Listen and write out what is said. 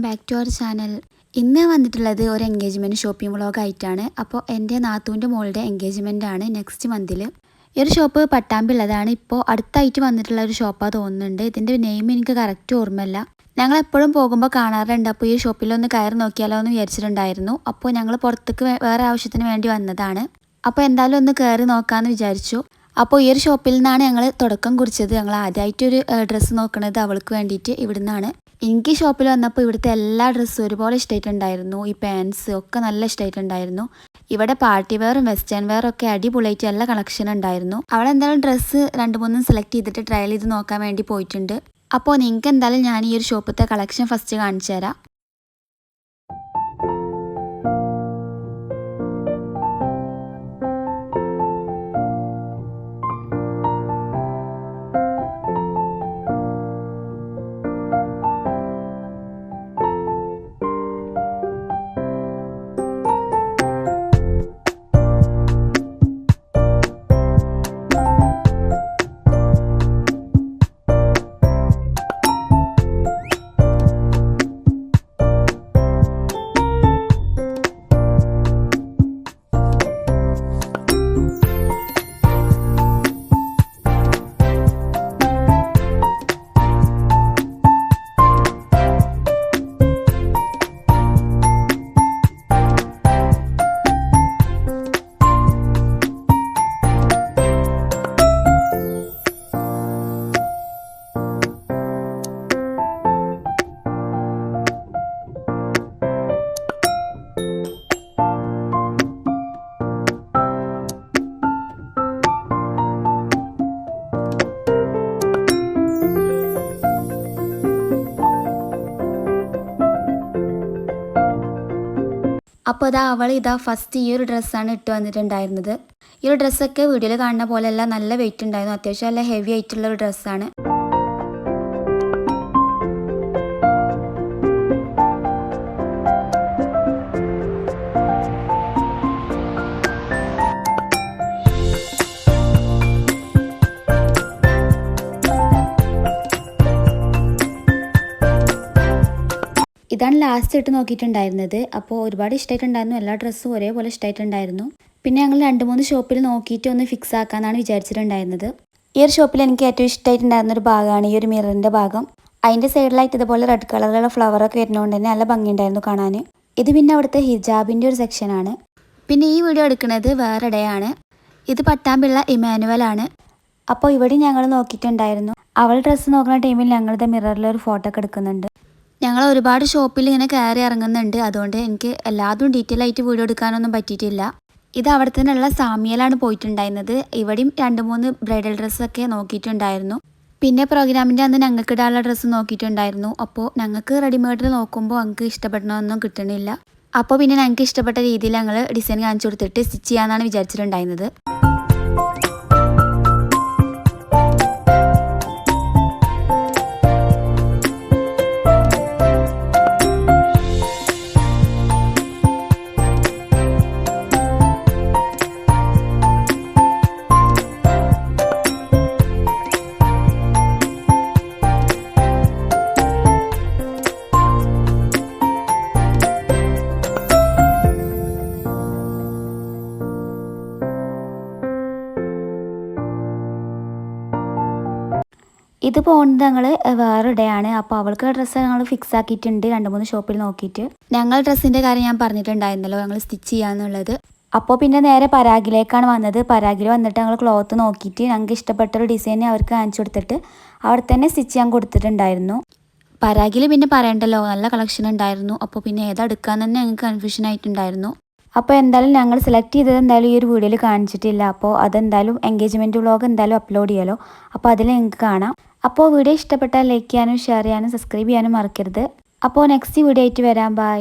Back to our channel. ഇന്ന് വന്നിട്ടുള്ളത് ഒരു എൻഗേജ്മെൻറ്റ് ഷോപ്പിംഗ് വ്ളോഗായിട്ടാണ്. അപ്പോൾ എൻ്റെ നാത്തൂൻ്റെ മോളുടെ എൻഗേജ്മെൻ്റ് ആണ് നെക്സ്റ്റ് മന്തിൽ. ഈ ഒരു ഷോപ്പ് പട്ടാമ്പിയുള്ളതാണ്. ഇപ്പോൾ അടുത്തായിട്ട് വന്നിട്ടുള്ള ഒരു ഷോപ്പാണ് തോന്നുന്നുണ്ട്. ഇതിൻ്റെ നെയിം എനിക്ക് കറക്റ്റ് ഓർമ്മയില്ല. ഞങ്ങളെപ്പോഴും പോകുമ്പോൾ കാണാറുണ്ട്. അപ്പോൾ ഈ ഷോപ്പിലൊന്ന് കയറി നോക്കിയാലോ എന്ന് വിചാരിച്ചിട്ടുണ്ടായിരുന്നു. അപ്പോൾ ഞങ്ങൾ പുറത്തേക്ക് വേറെ ആവശ്യത്തിന് വേണ്ടി വന്നതാണ്. അപ്പോൾ എന്തായാലും ഒന്ന് കയറി നോക്കാമെന്ന് വിചാരിച്ചു. അപ്പോൾ ഈ ഒരു ഷോപ്പിൽ നിന്നാണ് ഞങ്ങൾ തുടക്കം കുറിച്ചത്. ഞങ്ങൾ ആദ്യമായിട്ടൊരു ഡ്രസ്സ് നോക്കുന്നത് അവൾക്ക് വേണ്ടിയിട്ട് ഇവിടെ നിന്നാണ്. എനിക്ക് ഷോപ്പിൽ വന്നപ്പോൾ ഇവിടുത്തെ എല്ലാ ഡ്രസ്സും ഒരുപോലെ ഇഷ്ടമായിട്ടുണ്ടായിരുന്നു. ഈ പാൻസ് ഒക്കെ നല്ല ഇഷ്ടമായിട്ടുണ്ടായിരുന്നു. ഇവിടെ പാർട്ടി വെയറും വെസ്റ്റേൺ വെയറും ഒക്കെ അടിപൊളിയായിട്ട് നല്ല കളക്ഷൻ ഉണ്ടായിരുന്നു. അവൾ എന്തായാലും ഡ്രസ്സ് 2-3 സെലക്ട് ചെയ്തിട്ട് ട്രയൽ ചെയ്ത് നോക്കാൻ വേണ്ടി പോയിട്ടുണ്ട്. അപ്പോൾ നിങ്ങൾക്ക് എന്തായാലും ഞാൻ ഈ ഒരു ഷോപ്പിലത്തെ കളക്ഷൻ ഫസ്റ്റ് കാണിച്ചു തരാം. അപ്പോൾ അവൾ ഫസ്റ്റ് ഈ ഒരു ഡ്രസ്സാണ് ഇട്ട് വന്നിട്ടുണ്ടായിരുന്നത്. ഈ ഒരു ഡ്രസ്സൊക്കെ വീഡിയോയിൽ കാണുന്ന പോലെയല്ല, നല്ല വെയിറ്റ് ഉണ്ടായിരുന്നു. അത്യാവശ്യം നല്ല ഹെവി ആയിട്ടുള്ള ഒരു ഡ്രസ്സാണ്. ഇതാണ് ലാസ്റ്റ് ഇട്ട് നോക്കിയിട്ടുണ്ടായിരുന്നത്. അപ്പോൾ ഒരുപാട് ഇഷ്ടമായിട്ടുണ്ടായിരുന്നു. എല്ലാ ഡ്രസ്സും ഒരേപോലെ ഇഷ്ടമായിട്ടുണ്ടായിരുന്നു. പിന്നെ ഞങ്ങൾ 2-3 ഷോപ്പിൽ നോക്കിയിട്ട് ഒന്ന് ഫിക്സ് ആക്കാമെന്നാണ് വിചാരിച്ചിട്ടുണ്ടായിരുന്നത്. ഈ ഒരു ഷോപ്പിൽ എനിക്ക് ഏറ്റവും ഇഷ്ടമായിട്ടുണ്ടായിരുന്ന ഒരു ഭാഗമാണ് ഈ ഒരു മിററിൻ്റെ ഭാഗം. അതിൻ്റെ സൈഡിലായിട്ട് ഇതുപോലെ റെഡ് കളറിലുള്ള ഫ്ലവറൊക്കെ വരുന്നതുകൊണ്ട് തന്നെ നല്ല ഭംഗിയുണ്ടായിരുന്നു കാണാൻ. ഇത് പിന്നെ അവിടുത്തെ ഹിജാബിൻ്റെ ഒരു സെക്ഷനാണ്. പിന്നെ ഈ വീഡിയോ എടുക്കുന്നത് വേറെ ഡേ ആണ്. ഇത് പട്ടാമ്പിള്ള ഇമാനുവലാണ്. അപ്പോൾ ഇവിടെ ഞങ്ങൾ നോക്കിയിട്ടുണ്ടായിരുന്നു. അവൾ ഡ്രസ്സ് നോക്കുന്ന ടൈമിൽ ഞങ്ങളുടെ മിററിൽ ഒരു ഫോട്ടോ ഒക്കെ എടുക്കുന്നുണ്ട്. ഞങ്ങൾ ഒരുപാട് ഷോപ്പിൽ ഇങ്ങനെ കയറി ഇറങ്ങുന്നുണ്ട്. അതുകൊണ്ട് എനിക്ക് എല്ലാതും ഡീറ്റെയിൽ ആയിട്ട് വീഡിയോ എടുക്കാനൊന്നും പറ്റിയിട്ടില്ല. ഇത് അവിടെ തന്നെയുള്ള സാമിയയിലാണ് പോയിട്ടുണ്ടായിരുന്നത്. ഇവിടെയും 2-3 ബ്രൈഡൽ ഡ്രസ്സൊക്കെ നോക്കിയിട്ടുണ്ടായിരുന്നു. പിന്നെ പ്രോഗ്രാമിൻ്റെ അന്ന് ഞങ്ങൾക്ക് ഇടാനുള്ള ഡ്രസ്സ് നോക്കിയിട്ടുണ്ടായിരുന്നു. അപ്പോൾ ഞങ്ങൾക്ക് റെഡിമെയ്ഡിൽ നോക്കുമ്പോൾ ഞങ്ങൾക്ക് ഇഷ്ടപ്പെടണമൊന്നും കിട്ടണില്ല. അപ്പോൾ പിന്നെ ഞങ്ങൾക്ക് ഇഷ്ടപ്പെട്ട രീതിയിൽ ഞങ്ങൾ ഡിസൈൻ കാണിച്ചു കൊടുത്തിട്ട് സ്റ്റിച്ച് ചെയ്യാമെന്നാണ് വിചാരിച്ചിട്ടുണ്ടായിരുന്നത്. ഇത് പോകുന്നത് ഞങ്ങൾ വേറെ ഡേ ആണ്. അപ്പോൾ അവൾക്ക് ഡ്രസ്സ് ഞങ്ങൾ ഫിക്സ് ആക്കിയിട്ടുണ്ട് 2-3 ഷോപ്പിൽ നോക്കിയിട്ട്. ഞങ്ങൾ ഡ്രസ്സിൻ്റെ കാര്യം ഞാൻ പറഞ്ഞിട്ടുണ്ടായിരുന്നല്ലോ, ഞങ്ങൾ സ്റ്റിച്ച് ചെയ്യാന്നുള്ളത്. അപ്പോൾ പിന്നെ നേരെ പരാഗിലേക്കാണ് വന്നത്. പരാഗിൽ വന്നിട്ട് ഞങ്ങൾ ക്ലോത്ത് നോക്കിയിട്ട് ഞങ്ങൾക്ക് ഇഷ്ടപ്പെട്ടൊരു ഡിസൈൻ അവർക്ക് കാണിച്ചു കൊടുത്തിട്ട് അവിടെ തന്നെ സ്റ്റിച്ച് ചെയ്യാൻ കൊടുത്തിട്ടുണ്ടായിരുന്നു. പരാഗിൽ പിന്നെ പറയണ്ടല്ലോ, നല്ല കളക്ഷൻ ഉണ്ടായിരുന്നു. അപ്പോൾ പിന്നെ ഏതെടുക്കാന്ന് തന്നെ ഞങ്ങൾക്ക് കൺഫ്യൂഷൻ ആയിട്ടുണ്ടായിരുന്നു. അപ്പോൾ എന്തായാലും ഞങ്ങൾ സെലക്ട് ചെയ്തത് എന്തായാലും ഈ ഒരു വീഡിയോയിൽ കാണിച്ചിട്ടില്ല. അപ്പോൾ അതെന്തായാലും എൻഗേജ്മെൻറ്റ് വ്ളോഗ് എന്തായാലും അപ്ലോഡ് ചെയ്യാലോ. അപ്പോൾ അതിൽ നിങ്ങൾക്ക് കാണാം. അപ്പോൾ വീഡിയോ ഇഷ്ടപ്പെട്ടാൽ ലൈക്ക് ചെയ്യാനും ഷെയർ ചെയ്യാനും സബ്സ്ക്രൈബ് ചെയ്യാനും മറക്കരുത്. അപ്പോൾ നെക്സ്റ്റ് വീഡിയോ ആയിട്ട് വരാം. ബൈ.